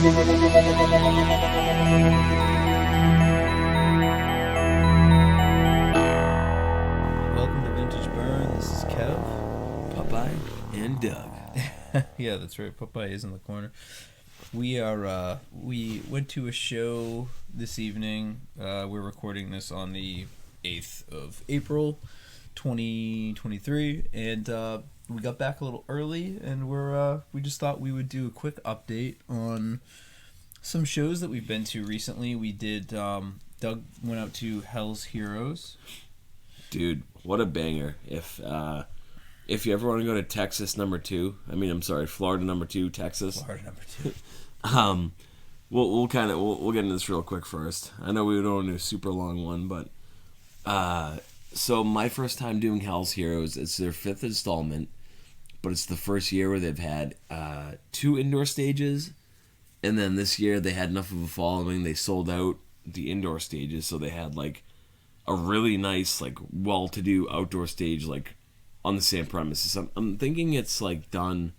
Welcome to Vintage Burn. This is Kev, Popeye, and Doug. Yeah, that's right. Popeye is in the corner. We went to a show this evening. We're recording this on the 8th of April, 2023, and we got back a little early, and we just thought we would do a quick update on some shows that we've been to recently. We did. Doug went out to Hell's Heroes. Dude, what a banger! If you ever want to go to Texas Florida number 2, Texas. Florida number 2. We'll get into this real quick first. I know we don't want to do a super long one, but so my first time doing Hell's Heroes, it's their 5th installment, but it's the first year where they've had 2 indoor stages, and then this year they had enough of a following, they sold out the indoor stages, so they had like a really nice, like, well-to-do outdoor stage, like, on the same premises. I'm thinking it's like done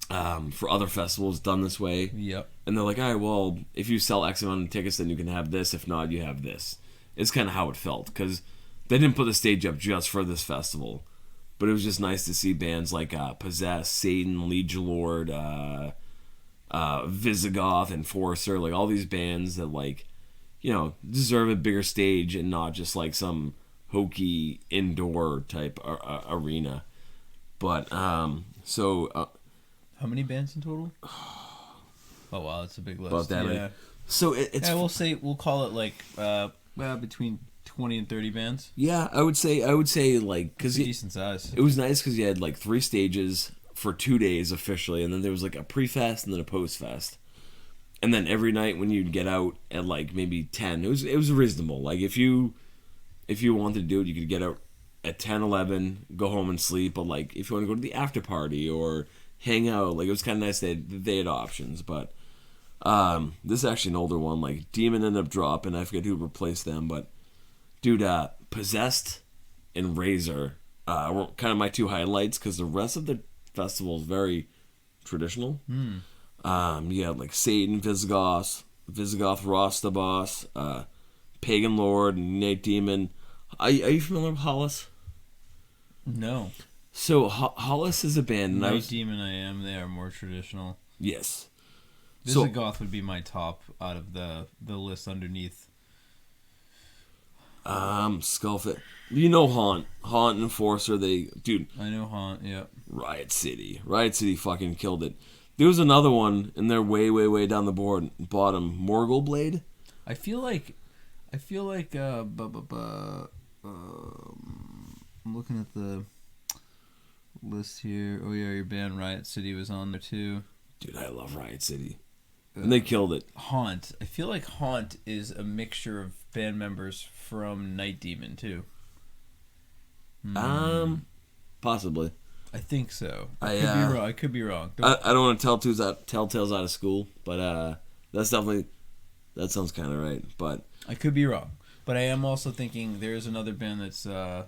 for other festivals, done this way. Yep. And they're like, all right, well, if you sell X amount of tickets, then you can have this. If not, you have this. It's kind of how it felt, because they didn't put the stage up just for this festival, but it was just nice to see bands like Possessed, Satan, Liege Lord, Visigoth, Enforcer, like all these bands that, like, you know, deserve a bigger stage and not just like some hokey indoor type arena. But how many bands in total? Oh wow, that's a big list. About that, yeah. Right? So it's. Yeah, we'll call it like between 20 and 30 bands. Yeah, I would say like, because decent size. It was nice because you had like 3 stages for 2 days officially, and then there was like a pre-fest and then a post-fest. And then every night when you'd get out at like maybe 10, it was reasonable. Like if you wanted to do it, you could get out at 10, 11, go home and sleep. But like if you want to go to the after party or hang out, like it was kind of nice that they had options. But this is actually an older one. Like Demon ended up dropping. I forget who replaced them. But dude, Possessed and Razor were kind of my 2 highlights, because the rest of the festival is very traditional. You had like Satan, Visigoth, Rostabos, Pagan Lord, Night Demon. Are you familiar with Hollis? No. So Hollis is a band. Night Demon, I am. They are more traditional. Yes. Visigoth would be my top out of the list underneath. Skullfit. You know Haunt and Enforcer. Dude. I know Haunt. Yeah. Riot City fucking killed it. There was another one, and they're way, way, way down the bottom. Morgul Blade. I feel like I'm looking at the list here. Oh yeah, your band Riot City was on there too. Dude, I love Riot City. And they killed it. Haunt. I feel like Haunt is a mixture of band members from Night Demon too. Possibly. I think so. I could be wrong. I don't want to tell tales out of school, but that sounds kind of right. But I could be wrong. But I am also thinking there's another band that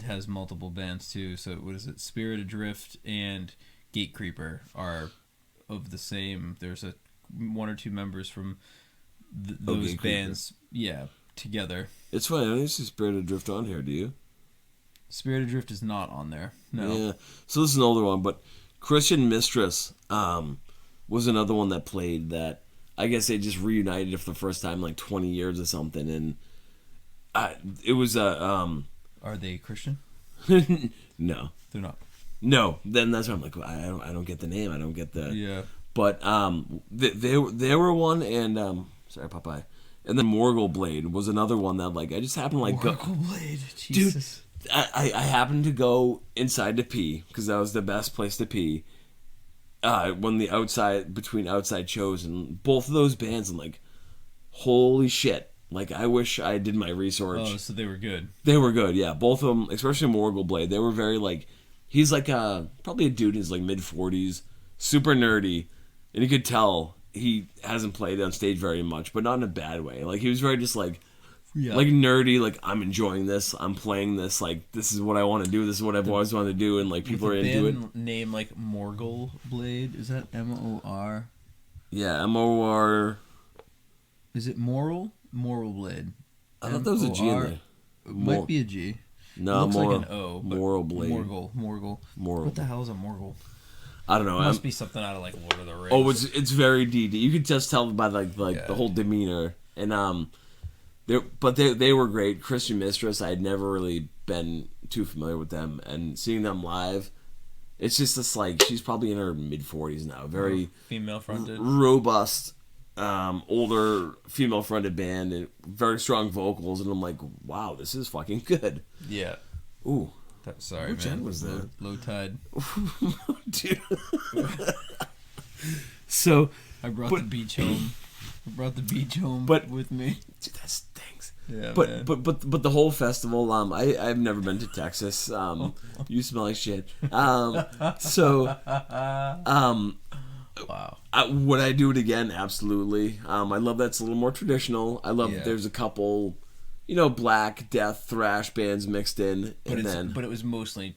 has multiple bands too. So what is it? Spirit Adrift and Gatecreeper are of the same. There's 1 or 2 members from those bands. Yeah, together. It's funny. I don't see Spirit Adrift on here. Do you? Spirit Adrift is not on there. No. Yeah. So this is an older one, but Christian Mistress was another one that played that. I guess they just reunited for the first time in like 20 years or something, and it was Are they Christian? No, they're not. No. Then that's why I'm like, I don't get the name. I don't get the. Yeah. But they were one, and sorry, Popeye, and then Morgul Blade was another one that like I just happened to like Morgul Blade, Jesus. Dude, I happened to go inside to pee because that was the best place to pee. When between outside shows, and both of those bands, and like, holy shit! Like I wish I did my research. Oh, so they were good. They were good, yeah. Both of them, especially Morgul Blade, they were very like. He's like probably a dude in his like mid-40s, super nerdy, and you could tell he hasn't played on stage very much, but not in a bad way. Like he was very just like. Yeah. Like nerdy, like I'm enjoying this, I'm playing this, like this is what I want to do, this is what I've always wanted to do, and like people are into it. Name like Morgul Blade, is that M-O-R? Yeah, M-O-R... Is it Moral? Moral Blade. I thought there was a G in there. It might be a G. No, looks like an O. Moral Blade. Morgul. What the hell is a Morgul? I don't know. It must be something out of like Lord of the Rings. Oh, it's very D&D. You could just tell by the whole demeanor. And they were great. Christian Mistress, I had never really been too familiar with them, and seeing them live, it's just this like she's probably in her mid-40s now. Very female fronted, robust, older female fronted band, and very strong vocals. And I'm like, wow, this is fucking good. Yeah. Ooh. Sorry, which man. end was that? Low tide. Dude. So I brought the beach home. With me. Dude, that stinks. Yeah, but the whole festival. I've never been to Texas. You smell like shit. Wow. Would I do it again? Absolutely. I love that it's a little more traditional. I love that there's a couple, Black Death thrash bands mixed in, but it was mostly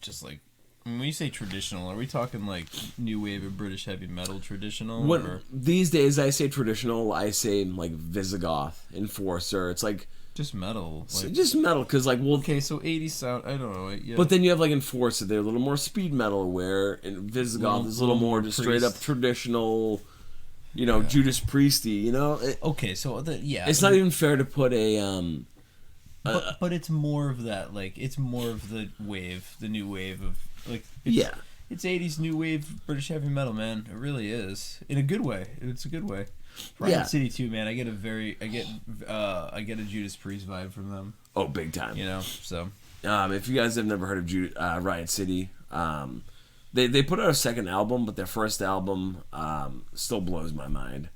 just like. When you say traditional, are we talking like new wave of British heavy metal traditional? These days, I say traditional. I say like Visigoth, Enforcer. It's like just metal, just metal. Because okay, so 80s sound. I don't know. Yeah. But then you have like Enforcer. They're a little more speed metal, where Visigoth is a little more just straight up traditional. Judas Priesty. Okay, so it's not even fair to put a. But it's more of that. Like it's more of the new wave of. It's 80s new wave British heavy metal, man. It really is in a good way. It's a good way. Riot City too, man. I get a Judas Priest vibe from them. Oh, big time. So. If you guys have never heard of Riot City, they put out a second album, but their first album still blows my mind.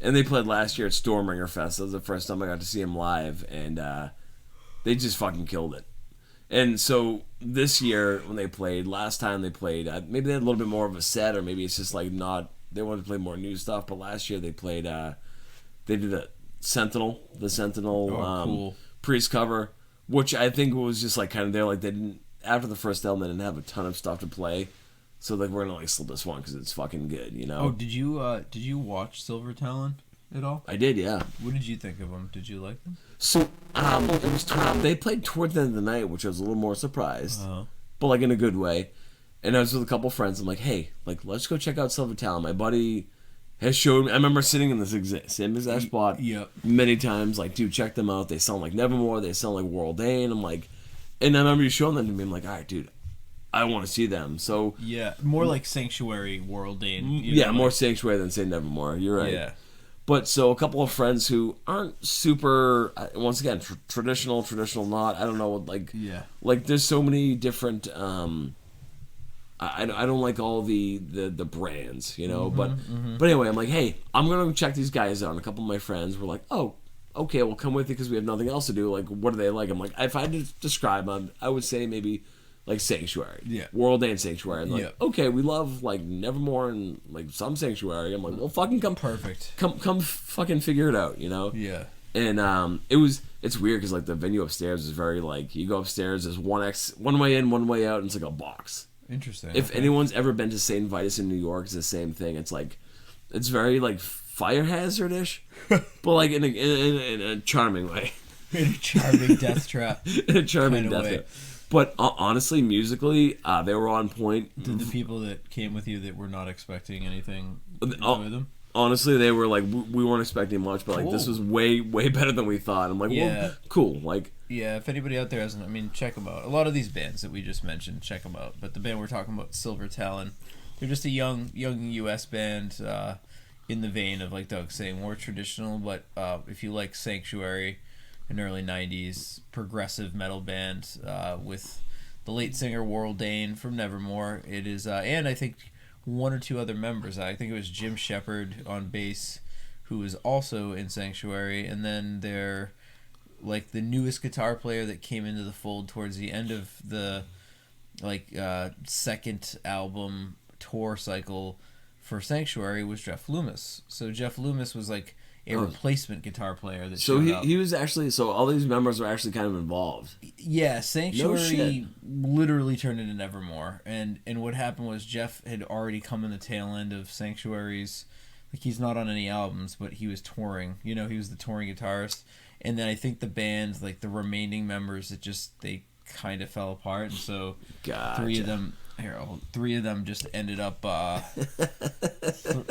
And they played last year at Stormbringer Fest. That was the first time I got to see them live, and they just fucking killed it. And so this year when they played, last time they played, maybe they had a little bit more of a set, or maybe it's just like they wanted to play more new stuff. But last year they played, they did the Sentinel cool. Priest cover, which I think was just like kind of there. Like they didn't, after the first album, they didn't have a ton of stuff to play. So like we're gonna like slip this one because it's fucking good, Oh, did you watch Silver Talon at all? I did, yeah. What did you think of them? Did you like them? So they played towards the end of the night, which I was a little more surprised, but like in a good way. And I was with a couple friends. I'm like, hey, like let's go check out Silver Talon. My buddy has showed me. I remember sitting in this same exact spot many times. Like, dude, check them out. They sound like Nevermore. They sound like World Dane. I'm like, and I remember you showing them to me. I'm like, all right, dude, I want to see them. So more like Sanctuary, World Dane. More Sanctuary than say Nevermore. You're right. Yeah. But so a couple of friends who aren't super, once again, traditional not. I don't know, like there's so many different. I don't like all the brands, But anyway, I'm like, hey, I'm gonna check these guys out. And a couple of my friends were like, oh, okay, we'll come with you because we have nothing else to do. Like, what are they like? I'm like, if I had to describe them, I would say maybe like Sanctuary, World Dane Sanctuary. And like, okay, we love like Nevermore and like some Sanctuary. I'm like, well, fucking come fucking figure it out, Yeah. And it's weird because like the venue upstairs is very like you go upstairs, there's one way in, one way out, and it's like a box. Interesting. If anyone's ever been to St. Vitus in New York, it's the same thing. It's like it's very like fire hazard-ish, but like in a charming way. In a charming death trap. In a charming death trap. But honestly, musically, they were on point. Did the people that came with you that were not expecting anything enjoy them? Honestly, they were like, we weren't expecting much, but like this was way, way better than we thought. I'm like, well, cool. Like, yeah, if anybody out there hasn't, check them out. A lot of these bands that we just mentioned, check them out. But the band we're talking about, Silver Talon, they're just a young U.S. band in the vein of, like Doug's saying, more traditional. But if you like Sanctuary, an early 90s progressive metal band with the late singer World Dane from Nevermore. It is, and I think one or two other members. I think it was Jim Shepard on bass, who was also in Sanctuary, and then they're like the newest guitar player that came into the fold towards the end of the second album tour cycle for Sanctuary was Jeff Loomis. So Jeff Loomis was like a replacement guitar player that showed up. He was actually, so all these members were actually kind of involved. Yeah, Sanctuary literally turned into Nevermore. And what happened was Jeff had already come in the tail end of Sanctuary's like he's not on any albums, but he was touring. You know, he was the touring guitarist. And then I think the band, like the remaining members, they kind of fell apart, and so Gotcha. three of them just ended up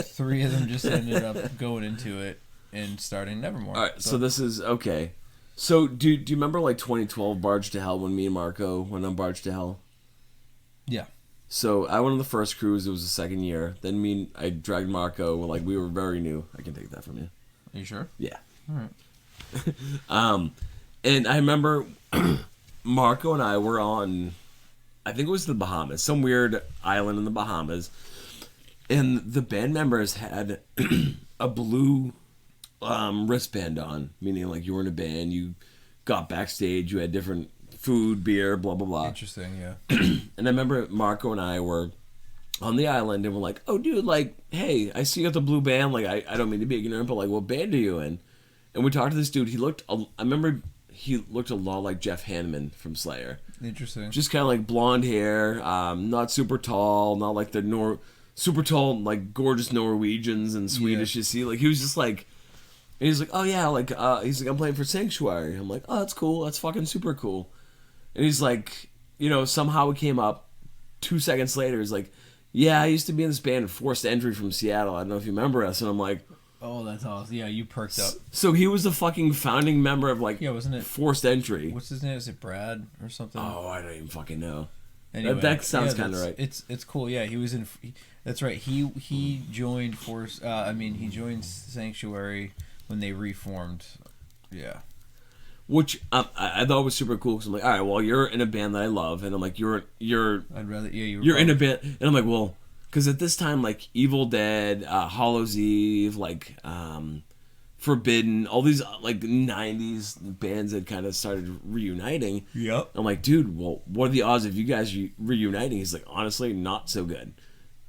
three of them just ended up going into it and starting Nevermore. All right, so this is okay. So do you remember like 2012 Barge to Hell when me and Marco went on Barge to Hell? Yeah. So I went on the first cruise. It was the second year. Then I dragged Marco. Like we were very new. I can take that from you. Are you sure? Yeah. All right. And I remember Marco and I were on, I think it was the Bahamas, some weird island in the Bahamas, and the band members had a blue wristband on, meaning like you were in a band, you got backstage, you had different food, beer, blah blah blah. Interesting, yeah. And I remember Marco and I were on the island, and we're like, "Oh, dude, like, hey, I see you got the blue band. Like, I don't mean to be ignorant, but like, what band are you in?" And we talked to this dude. I remember he looked a lot like Jeff Hanneman from Slayer. Interesting. Just kind of like blonde hair, not super tall, not like the super tall, like gorgeous Norwegians and Swedish you see. Like he was just like, and he's like, oh yeah, like he's like, I'm playing for Sanctuary. I'm like, oh, that's cool. That's fucking super cool. And he's like, you know, somehow it came up 2 seconds later. He's like, yeah, I used to be in this band, Forced Entry from Seattle. I don't know if you remember us. And I'm like, oh, that's awesome. Yeah, you perked up. So he was the fucking founding member of like, wasn't it Forced Entry? What's his name? Is it Brad or something? Oh, I don't even fucking know. Anyway, that sounds kind of right. It's cool. Yeah, he was in. That's right. He joined he joined Sanctuary when they reformed. Yeah. Which I thought was super cool because I'm like, all right, well, you're in a band that I love, and I'm like, you're. I'd rather you're in a band, and I'm like, well, because at this time, like Evil Dead, Hallows Eve, like Forbidden, all these like '90s bands that kind of started reuniting. Yep. I'm like, dude, well, what are the odds of you guys reuniting? He's like, honestly, not so good.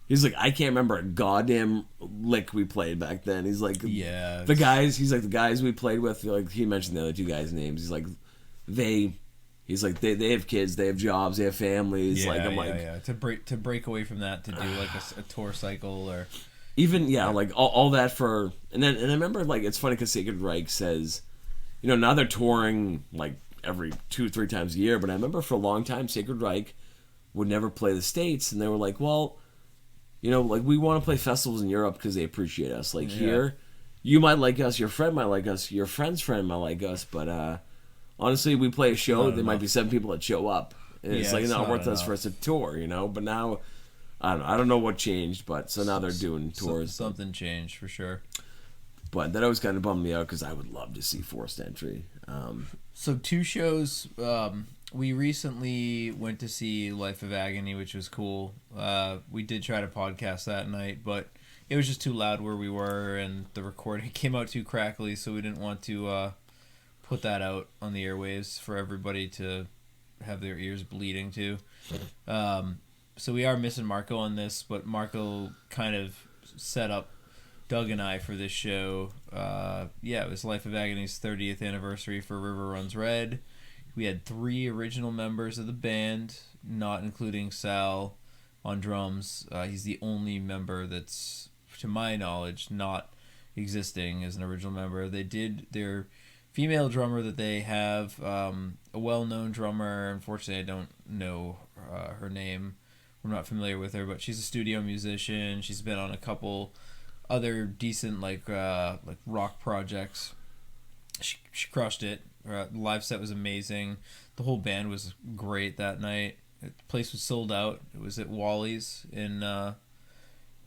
He's like, I can't remember a goddamn lick we played back then. He's like, yeah, the guys we played with, like he mentioned the other two guys' names. He's like, they have kids, they have jobs, they have families. Yeah, like I'm yeah. To break away from that, to do like a tour cycle or even like all that for and I remember like it's funny because Sacred Reich says, you know, now they're touring like every 2-3 times a year, but I remember for a long time Sacred Reich would never play the States, and they were like, well, you know, like we want to play festivals in Europe because they appreciate us. Like here, you might like us, your friend might like us, your friend's friend might like us, but honestly, we play a show, there might be 7 people that show up, and it's like not worth us for us to tour, you know. But now, I don't know what changed, but so now they're doing tours. Something changed for sure. But that always kind of bummed me out because I would love to see Forced Entry. So 2 shows. We recently went to see Life of Agony, which was cool. We did try to podcast that night, but it was just too loud where we were, and the recording came out too crackly, so we didn't want to put that out on the airwaves for everybody to have their ears bleeding to. So we are missing Marco on this, but Marco kind of set up Doug and I for this show. It was Life of Agony's 30th anniversary for River Runs Red. We had 3 original members of the band, not including Sal on drums. He's the only member that's, to my knowledge, not existing as an original member. Their female drummer that they have, a well-known drummer. Unfortunately, I don't know her name. I'm not familiar with her, but she's a studio musician. She's been on a couple other decent like rock projects. She crushed it. The live set was amazing. The whole band was great that night. The place was sold out. It was at Wally's in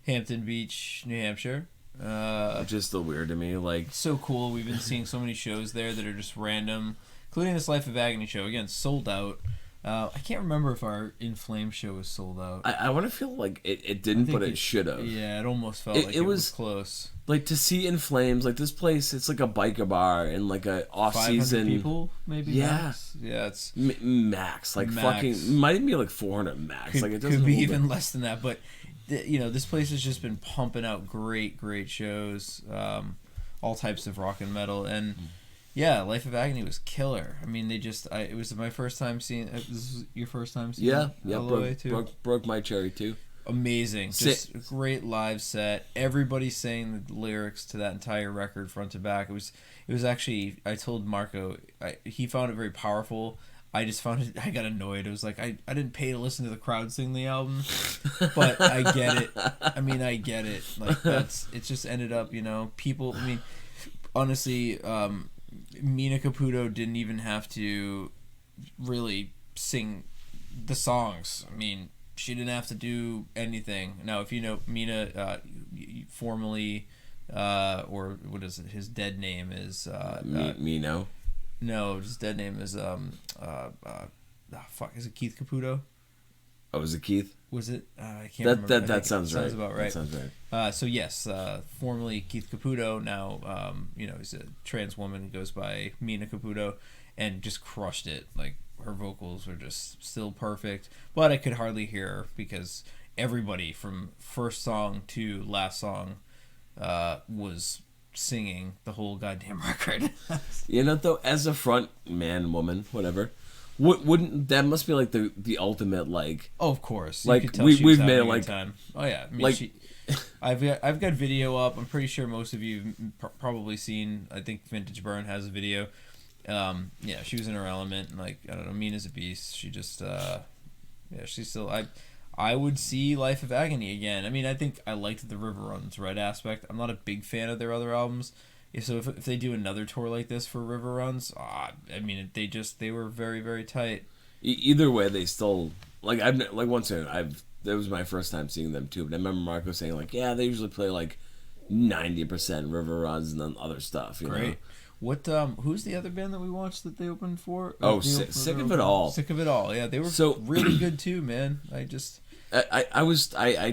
Hampton Beach, New Hampshire. Which is still weird to me. Like, so cool. We've been seeing so many shows there that are just random, including this Life of Agony show. Again, sold out. I can't remember if our In Flames show was sold out. I want to feel like it didn't, but it should have. Yeah, it almost felt like it was close. Like, to see In Flames, like this place, it's like a biker bar and like a off-season. 500 people, maybe. Yeah, max? Yeah, it's max. Like max. Fucking might even be like 400 max. Like it doesn't could be even less than that. But this place has just been pumping out great shows, all types of rock and metal, and. Yeah, Life of Agony was killer. I mean, it was my first time seeing. This was your first time seeing. Yeah, broke my cherry too. Amazing. Just a great live set. Everybody sang the lyrics to that entire record front to back. It was actually, I told Marco, he found it very powerful. I just found it, I got annoyed. It was like, I didn't pay to listen to the crowd sing the album, but I get it. I mean, I get it. Like, it just ended up, people, I mean, honestly, Mina Caputo didn't even have to really sing the songs. I mean, she didn't have to do anything. Now, if you know Mina, formerly, or what is it? His dead name is Mino. No, his dead name is fuck. Is it Keith Caputo? Oh, is it Keith? Was it? I can't remember. That sounds right. Sounds about right. That sounds right. So yes, formerly Keith Caputo. Now, he's a trans woman, goes by Mina Caputo, and just crushed it. Like, her vocals were just still perfect, but I could hardly hear her because everybody from first song to last song was singing the whole goddamn record. Though, as a front man, woman, whatever, wouldn't that must be like the ultimate, like? Oh, of course. Like, you could tell she was we've made having it a like good time. Oh yeah, I mean, like. I've got video up. I'm pretty sure most of you probably seen. I think Vintage Burn has a video. Yeah, she was in her element, and like, I don't know, Mina's a beast. She just she's still, I would see Life of Agony again. I mean, I think I liked the River Runs Red aspect. I'm not a big fan of their other albums. So if they do another tour like this for River Runs, I mean, they were very, very tight. Either way, they still, like, that was my first time seeing them too, but I remember Marco saying, like, yeah, they usually play like 90% River Runs and then other stuff, you know? What who's the other band that we watched that they opened for? Sick of It All. Sick of It All. Yeah, they were really good too, man. I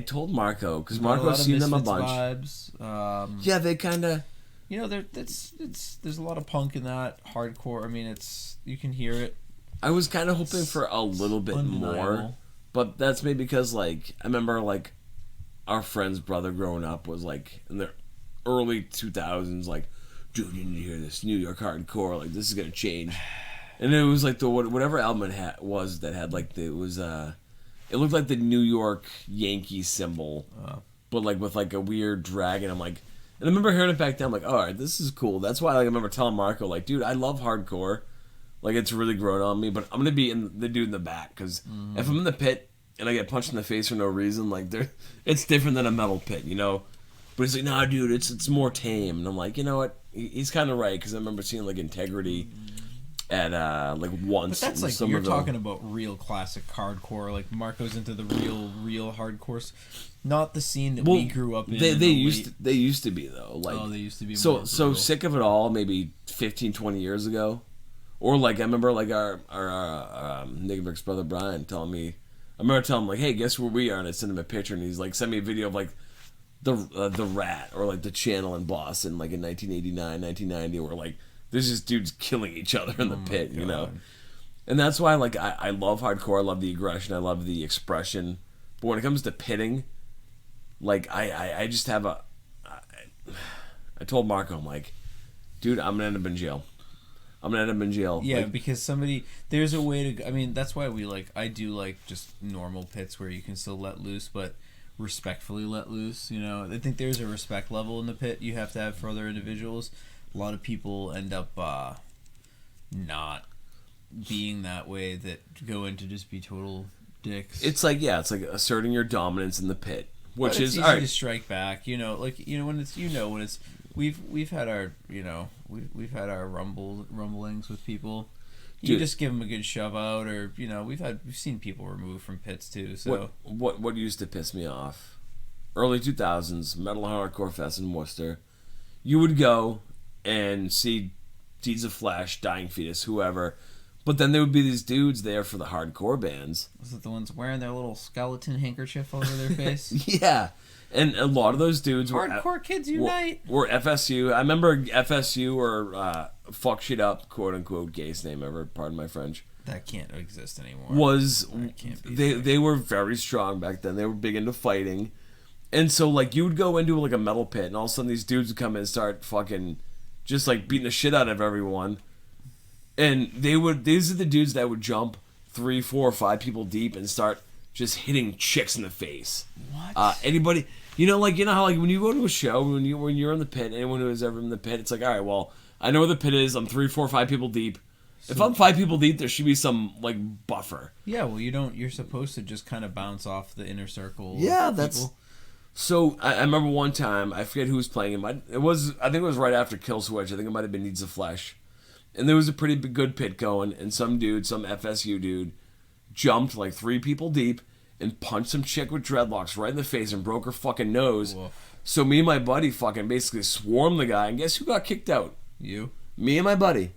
told Marco, because Marco's seen them a bunch. Vibes. Yeah, they kind of, there's a lot of punk in that, hardcore. I mean, you can hear it. I was kind of hoping for a little bit more, but that's maybe because, like, I remember, like, our friend's brother growing up was like in the early 2000s, like, dude, you need to hear this New York hardcore, like, this is gonna change. And it was like whatever album it was that had, like, it looked like the New York Yankees symbol, but like with like a weird dragon. I'm like, and I remember hearing it back then. I'm like, all right, this is cool. That's why, like, I remember telling Marco, like, dude, I love hardcore, like, it's really grown on me, but I'm gonna be the dude in the back, because if I'm in the pit and I get punched in the face for no reason, like, it's different than a metal pit, you know. But he's like, nah, dude, it's more tame. And I'm like, you know what? He's kind of right, because I remember seeing, like, Integrity at, like, once. But that's like, you're talking about real classic hardcore. Like, Marco's into the real hardcore. Not the scene that we grew up in. They used to be, though. Like, they used to be so more brutal. Sick of It All, maybe 15, 20 years ago. Or, like, I remember, like, our Nick Rick's brother Brian telling me, I remember telling him, like, hey, guess where we are? And I sent him a picture, and he's like, sent me a video of, like, the Rat, or like the Channel in Boston, like in 1989, 1990, where like there's just dudes killing each other in the pit, you know. And that's why, like, I love hardcore. I love the aggression. I love the expression. But when it comes to pitting, like, I just have I told Marco, I'm like, dude, I'm gonna end up in jail. Yeah, like, because there's a way to. I mean, that's why I do like just normal pits where you can still let loose, but respectfully let loose, you know. I think there's a respect level in the pit you have to have for other individuals. A lot of people end up not being that way, that go in to just be total dicks. It's like asserting your dominance in the pit, which but it's is easy alright to strike back, you know, like, you know, when it's we've had our, you know, we've had our rumblings with people. You just give them a good shove out, or, you know, we've seen people removed from pits too. So what used to piss me off, early 2000s Metal Hardcore Fest in Worcester, you would go and see Deeds of Flesh, Dying Fetus, whoever, but then there would be these dudes there for the hardcore bands. Was it the ones wearing their little skeleton handkerchief over their face? Yeah. And a lot of those dudes Hardcore Kids Unite were FSU. I remember FSU or fuck shit up, quote unquote, gayest name ever, pardon my French. That can't exist anymore. They were very strong back then. They were big into fighting. And so, like, you would go into like a metal pit, and all of a sudden these dudes would come in and start fucking just like beating the shit out of everyone. And these are the dudes that would jump 3, 4, 5 people deep and start just hitting chicks in the face. What? Anybody, like how like when you go to a show, when you're in the pit, anyone who is ever in the pit, it's like, all right, well, I know where the pit is. I'm 3, 4, 5 people deep. If I'm 5 people deep, there should be some like buffer. Yeah, well, you're supposed to just kind of bounce off the inner circle. Yeah, of that's. people. So I remember one time, I forget who was playing him. I think it was right after Kill Switch. I think it might have been Needs of Flesh, and there was a pretty good pit going, and some FSU dude, jumped like 3 people deep and punched some chick with dreadlocks right in the face and broke her fucking nose. Woof. So me and my buddy fucking basically swarmed the guy, and guess who got kicked out? You? Me and my buddy.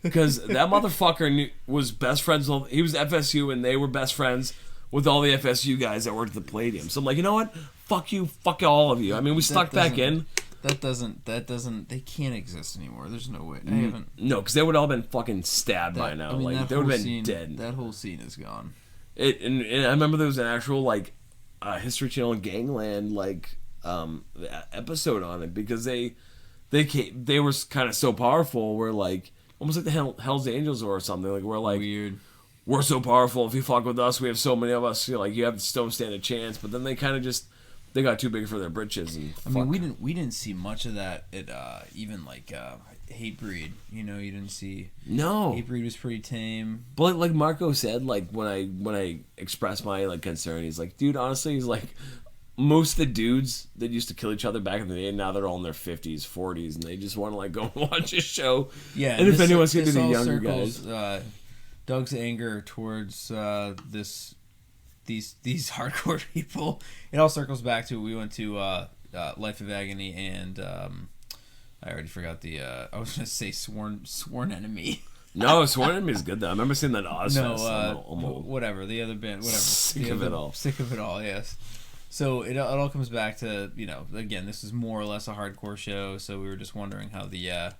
Because that motherfucker was best friends with, he was FSU, and they were best friends with all the FSU guys that worked at the Palladium. So I'm like, you know what? Fuck you, fuck all of you. I mean, we stuck back in. That doesn't, they can't exist anymore. There's no way. I haven't. No, because they would all been fucking stabbed by now. Like, they would have been dead. That whole scene is gone. And I remember there was an actual, like, History Channel Gangland, like, episode on it, because they were kind of so powerful, where, like, almost like the Hell's Angels or something. Like, we're like, weird. We're so powerful. If you fuck with us, we have so many of us. You don't stand a chance. But then they kind of just, they got too big for their britches. And I mean, we didn't see much of that at even like Hatebreed. You didn't see. No. Hatebreed was pretty tame. But like Marco said, like when I expressed my like concern, he's like, dude, honestly, he's like, most of the dudes that used to kill each other back in the day, now they're all in their 50s, 40s, and they just want to like go and watch a show. Yeah, and if anyone's going to be the younger guys. Doug's anger towards these hardcore people, it all circles back to, we went to Life of Agony, and I already forgot I was going to say Sworn Enemy. No, Sworn Enemy is good though. I remember seeing that Ozfest. Whatever, the other band, whatever. Sick of it all, yes. So it all comes back to, again, this is more or less a hardcore show, so we were just wondering how the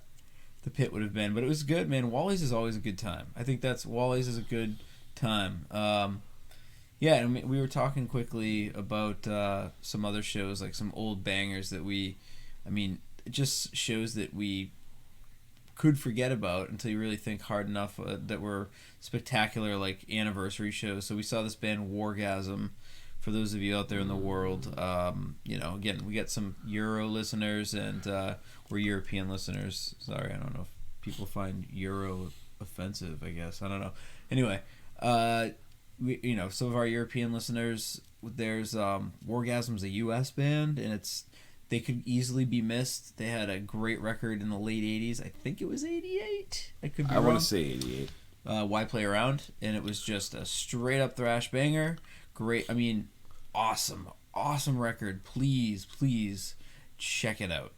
pit would have been, but it was good, man. Wally's is always a good time. I think Wally's is a good time. Yeah, and we were talking quickly about some other shows, like some old bangers that it just shows that we could forget about until you really think hard enough, that were spectacular, like anniversary shows. So we saw this band Wargasm. For those of you out there in the world, again, we got some Euro listeners, and we're European listeners. Sorry, I don't know if people find Euro offensive, I guess. I don't know. Anyway, some of our European listeners, there's Wargasm's a U.S. band, and they could easily be missed. They had a great record in the late 80s. I think it was 88. I could be wrong. I want to say 88. Why Play Around? And it was just a straight-up thrash banger. Great, awesome record. Please check it out.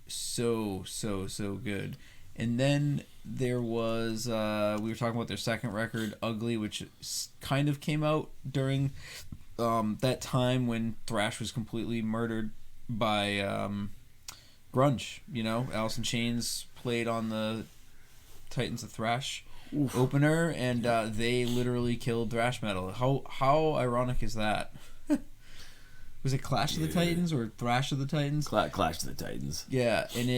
So good. And then there was, we were talking about their second record, Ugly, which kind of came out during that time when thrash was completely murdered by grunge. Alice in Chains played on the Titans of Thrash opener, and they literally killed thrash metal. How ironic is that? Was it Clash of the Titans or Thrash of the Titans? Clash of the Titans. Yeah, and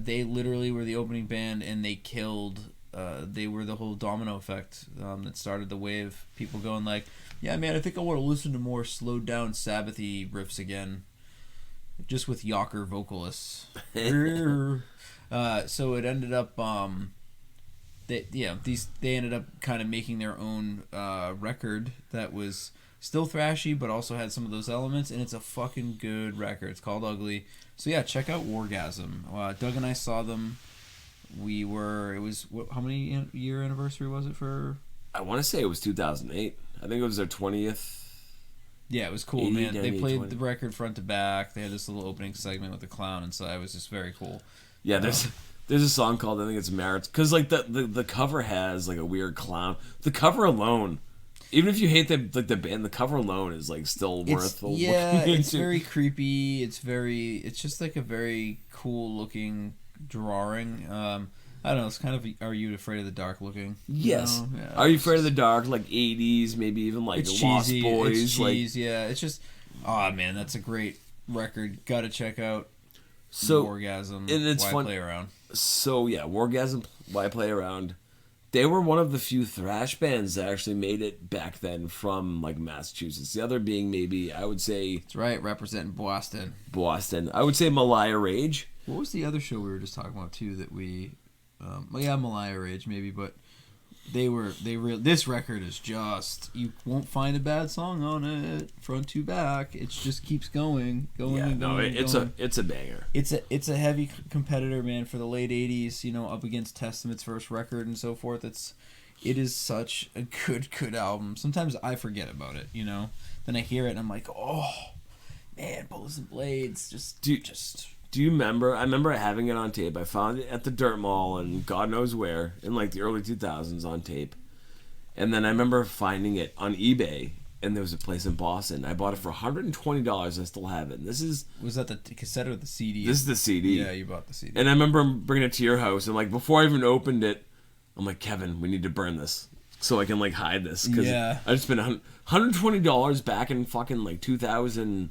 they literally were the opening band, and they killed. They were the whole domino effect that started the wave. People going like, "Yeah, man, I think I want to listen to more slowed down Sabbathy riffs again, just with Yocker vocalists." So it ended up. They ended up kind of making their own record that was still thrashy, but also had some of those elements, and it's a fucking good record. It's called Ugly. So yeah, check out Wargasm. Doug and I saw them. How many year anniversary was it for? I want to say it was 2008. I think it was their 20th. Yeah, it was cool, man. They played the record front to back. They had this little opening segment with the clown, and so it was just very cool. Yeah, there's a song called, I think it's Merits, because like the cover has like a weird clown. The cover alone, even if you hate the band, the cover alone is like still worth looking into. It's very creepy. It's just like a very cool looking drawing. I don't know. It's kind of Are You Afraid of the Dark looking? Yes. Yeah, Are You Afraid of the Dark? Like 80s, maybe even like it's Lost cheesy, Boys. It's cheese, yeah. It's just, man, that's a great record. Got to check out. Wargasm. And it's Why fun. Play Around. So yeah, Wargasm, Why Play Around. They were one of the few thrash bands that actually made it back then from like Massachusetts. The other being maybe, I would say... That's right, representing Boston. Boston. I would say Malaya Rage. What was the other show we were just talking about too that we... Malaya Rage maybe, but this record is just... You won't find a bad song on it, front to back. It just keeps going. It's a banger. It's a heavy competitor, man, for the late 80s, you know, up against Testament's first record and so forth. It is such a good album. Sometimes I forget about it, you know. Then I hear it and I'm like, oh, man, Bullets and Blades, Do you remember? I remember having it on tape. I found it at the Dirt Mall and God knows where in like the early 2000s on tape. And then I remember finding it on eBay, and there was a place in Boston. I bought it for $120. I still have it. And this is... Was that the cassette or the CD? This is the CD. Yeah, you bought the CD. And I remember bringing it to your house, and like before I even opened it, I'm like, Kevin, we need to burn this so I can like hide this. Cause I just spent $120 back in fucking like 2000...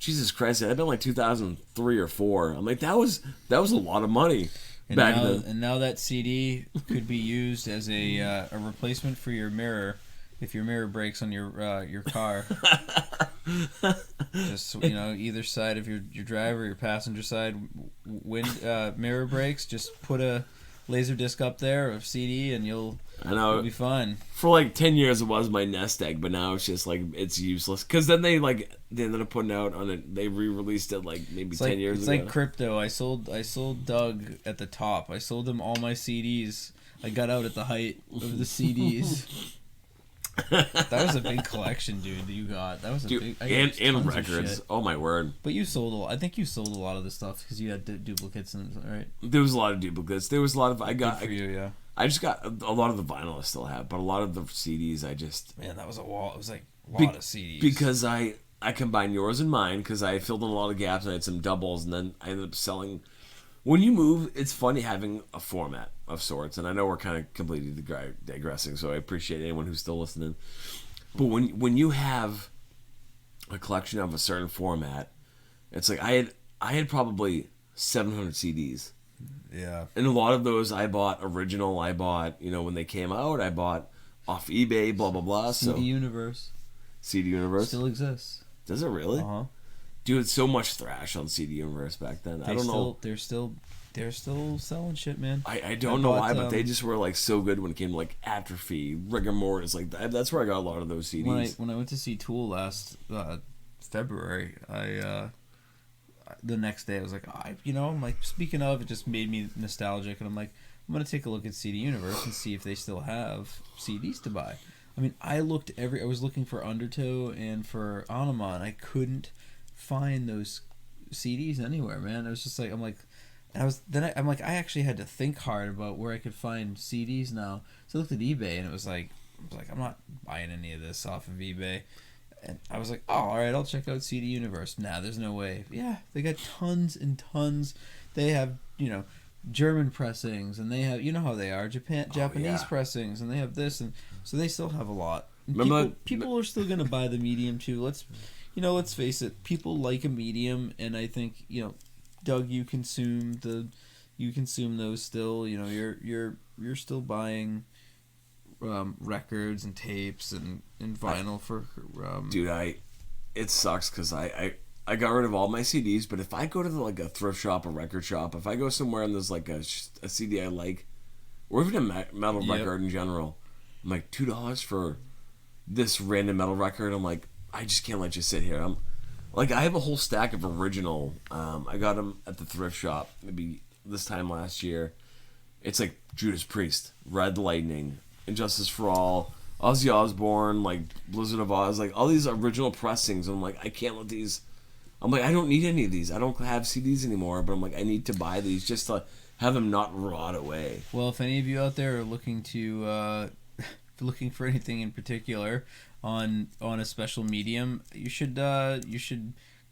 Jesus Christ, I've been like 2003 or 4. I'm like, that was a lot of money back then. And now that CD could be used as a replacement for your mirror if your mirror breaks on your car. Just, you know, either side of your driver, your passenger side, mirror breaks. Just put a laser disc up there of CD, and you'll be fine. For like 10 years, it was my nest egg, but now it's just like it's useless. Because then they ended up putting out on it. They re-released it like maybe 10 years ago. It's like crypto. I sold Doug at the top. I sold him all my CDs. I got out at the height of the CDs. That was a big collection, dude. That you got. That was a big. And records. Oh my word! But you sold. I think you sold a lot of the stuff because you had duplicates and right. There was a lot of duplicates. There was a lot of. Good for you, yeah. I just got a lot of the vinyl I still have, but a lot of the CDs I just. Man, that was a wall. It was like a lot of CDs. Because I combined yours and mine because I filled in a lot of gaps. I had some doubles, and then I ended up selling. When you move, it's funny having a format of sorts, and I know we're kind of completely digressing, so I appreciate anyone who's still listening. But when you have a collection of a certain format, it's like I had probably 700 CDs. Yeah. And a lot of those I bought original. I bought, you know, when they came out, I bought off eBay, blah, blah, blah. CD Universe. CD Universe? Still exists. Does it really? Uh-huh. Dude, so much thrash on CD Universe back then. I don't know. They're still selling shit, man. I don't know why, but they just were like so good when it came to like Atrophy, Rigor Mortis. Like that's where I got a lot of those CDs. When I went to see Tool last February, the next day I was like, I'm like, speaking of, it just made me nostalgic, and I'm like, I'm gonna take a look at CD Universe and see if they still have CDs to buy. I mean, I was looking for Undertow and for Anima, and I couldn't find those CDs anywhere, man. I was just like, I'm like, I actually had to think hard about where I could find CDs now. So I looked at eBay, and it was like, I'm not buying any of this off of eBay. And I was like, oh, all right, I'll check out CD Universe. Nah, there's no way. Yeah, they got tons and tons. They have, German pressings, and they have, you know how they are, Japanese pressings, and they have this, and so they still have a lot. People are still gonna buy the medium too. Let's face it, people like a medium, and I think, Doug, you consume those still. You're still buying records and tapes and vinyl for dude, it sucks because I got rid of all my CDs, but if I go to like a thrift shop, a record shop, if I go somewhere and there's like a CD I like, or even a metal record in general, I'm like, $2 for this random metal record. I'm like, I just can't let you sit here. I'm like, I have a whole stack of original. I got them at the thrift shop maybe this time last year. It's like Judas Priest, Red Lightning, Injustice for All, Ozzy Osbourne, like Blizzard of Oz, like all these original pressings. I'm like, I can't let these. I'm like, I don't need any of these. I don't have CDs anymore, but I'm like, I need to buy these just to have them not rot away. Well, if any of you out there are looking for anything in particular on a special medium, you should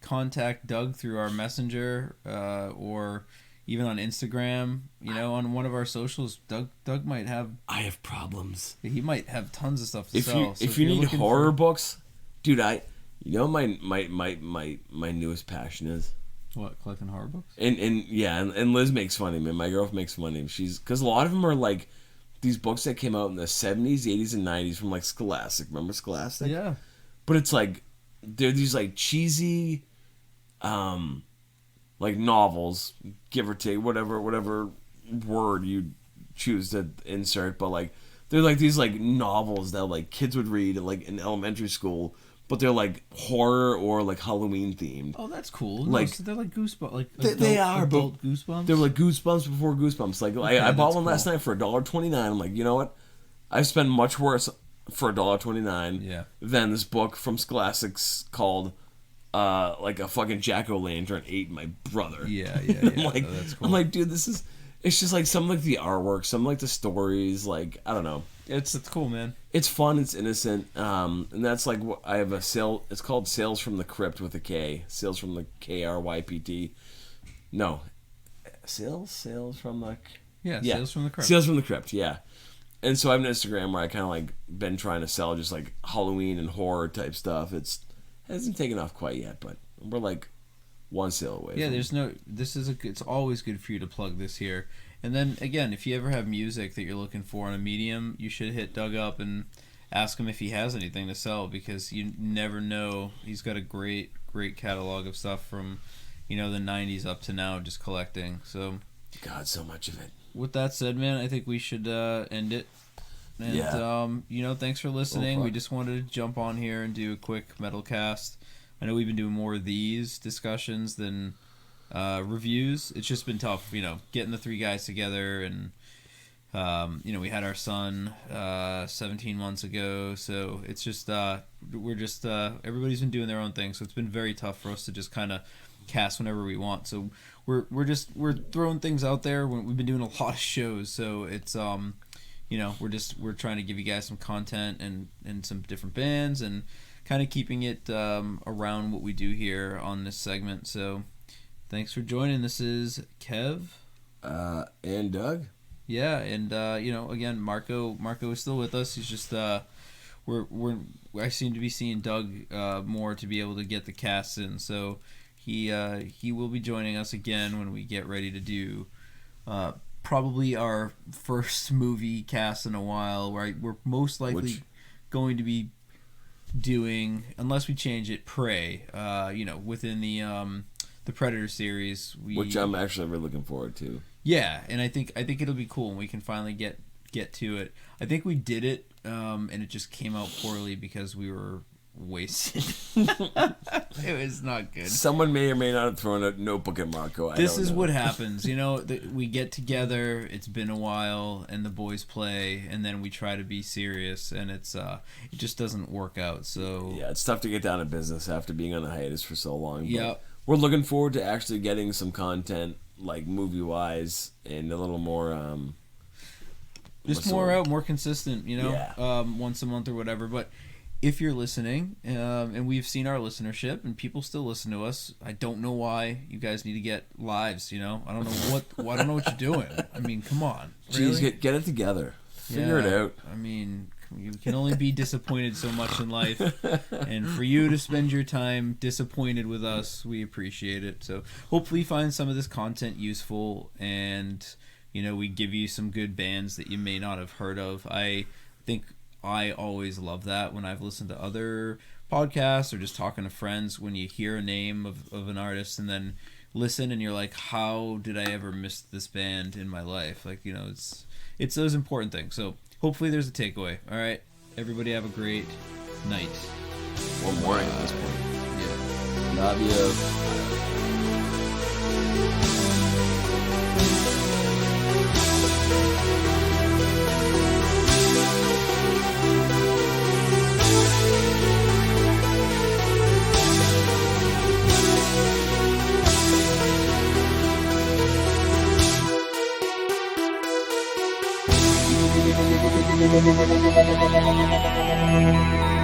contact Doug through our messenger or even on Instagram. On one of our socials, Doug might have. I have problems. He might have tons of stuff to sell. If you need horror books, dude, my newest passion is what, collecting horror books? And Liz makes fun of me. My girlfriend makes fun of me. Because a lot of them are like these books that came out in the 70s, 80s, and 90s from like Scholastic. Remember Scholastic? Yeah. But it's like they're these like cheesy, like novels, give or take, whatever word you choose to insert. But like they're like these like novels that like kids would read like in elementary school. But they're like horror or like Halloween themed. Oh, that's cool. Like, no, so they're like Goosebumps. Like they are adult Goosebumps. They're like Goosebumps before Goosebumps. Like Okay, I bought that's one last night for $1.29. I'm like, you know what? I spend much worse for $1.29 than this book from Scholastic's called like a fucking jack-o'-lantern ate my brother. Yeah. I'm like, no, that's cool. I'm like, dude, this is. It's just like some like the artwork, some like the stories. Like I don't know. It's cool, man. It's fun. It's innocent. And that's like what I have a sale. It's called Sales from the Crypt with a K. Sales from the KRYPT. No, sales from the. Yeah, Sales from the Crypt. Sales from the Crypt. Yeah. And so I have an Instagram where I kind of like been trying to sell just like Halloween and horror type stuff. It hasn't taken off quite yet, but we're like one sale away. Yeah, it's always good for you to plug this here. And then again, if you ever have music that you're looking for on a medium, you should hit Doug up and ask him if he has anything to sell, because you never know. He's got a great catalog of stuff from, the 90s up to now, just collecting. So, God, so much of it. With that said, man, I think we should end it. And thanks for listening. We just wanted to jump on here and do a quick metal cast. I know we've been doing more of these discussions than reviews. It's just been tough, getting the three guys together, and we had our son 17 months ago, so it's just everybody's been doing their own thing, so it's been very tough for us to just kind of cast whenever we want. So we're throwing things out there. We've been doing a lot of shows, so it's we're trying to give you guys some content and some different bands, and kind of keeping it around what we do here on this segment. So thanks for joining. This is Kev. And Doug. Yeah, and again, Marco is still with us. He's just I seem to be seeing Doug more to be able to get the cast in. So he will be joining us again when we get ready to do probably our first movie cast in a while. Right, we're most likely going to be doing, unless we change it, Prey. Within the Predator series, which I'm actually really looking forward to. Yeah, and I think it'll be cool, and we can finally get to it. I think we did it, and it just came out poorly because we were wasted. It was not good. Someone may or may not have thrown a notebook at Marco. This is what happens. We get together, it's been a while, and the boys play, and then we try to be serious, and it just doesn't work out. So yeah, it's tough to get down to business after being on a hiatus for so long. Yeah. We're looking forward to actually getting some content, like movie-wise, and a little more... just more consistent, once a month or whatever. But if you're listening, and we've seen our listenership, and people still listen to us, I don't know why you guys need to get lives, I don't know I don't know what you're doing. I mean, come on. Really? Jeez, get it together. Figure it out. I mean... You can only be disappointed so much in life, and for you to spend your time disappointed with us, we appreciate it. So hopefully you find some of this content useful, and we give you some good bands that you may not have heard of. I think I always love that when I've listened to other podcasts or just talking to friends, when you hear a name of an artist and then listen and you're like, how did I ever miss this band in my life? Like, it's those important things. So hopefully there's a takeaway. All right, everybody have a great night. Or morning at this point. Yeah. Love you. Thank you.